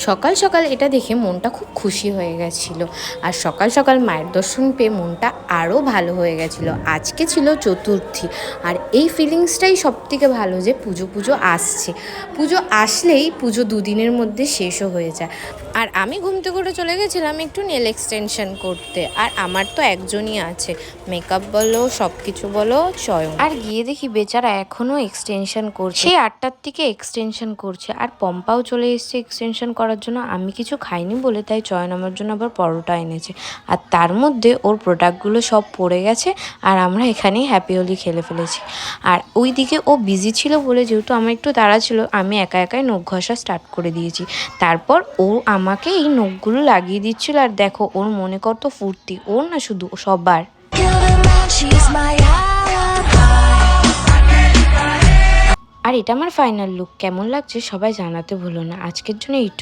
সকাল সকাল এটা দেখে মনটা খুব খুশি হয়ে গেছিল। আর সকাল সকাল মায়ের দর্শন পেয়ে মনটা আরও ভালো হয়ে গেছিলো। আজকে ছিল চতুর্থী, আর এই ফিলিংসটাই সবথেকে ভালো যে পুজো পুজো আসছে। পুজো আসলেই পুজো দুদিনের মধ্যে শেষও হয়ে যায়। আর আমি ঘুমতে করে চলে গেছিলাম একটু নেল এক্সটেনশন করতে। আর আমার তো একজনই আছে, মেকআপ বলো সব কিছু বলো চয়ন। আর গিয়ে দেখি বেচারা এখনও এক্সটেনশন করছে, সেই 8টার থেকে এক্সটেনশন করছে। আর পম্পাও চলে এসছে এক্সটেনশন করার জন্য। আমি কিছু খাইনি বলে তাই চয়ন আমার জন্য আবার পরোটা এনেছে। আর তার মধ্যে ওর প্রোডাক্টগুলো সব পড়ে গেছে, আর আমরা এখানেই হ্যাপি হোলি খেলে ফেলেছি। আর ওই দিকে ও বিজি ছিল বলে, যেহেতু আমার একটু তাড়া ছিল, আমি একা একাই নখ ঘষা স্টার্ট করে দিয়েছি। তারপর ও আমাকে এই নখগুলো লাগিয়ে দিচ্ছিল। আর দেখো ওর মনে কত ফুর্তি, ওর না শুধু সবার। আর এটা আমার ফাইনাল লুক। কেমন লাগছে সবাই জানাতে ভুলো না। আজকের জন্য এইটুকু।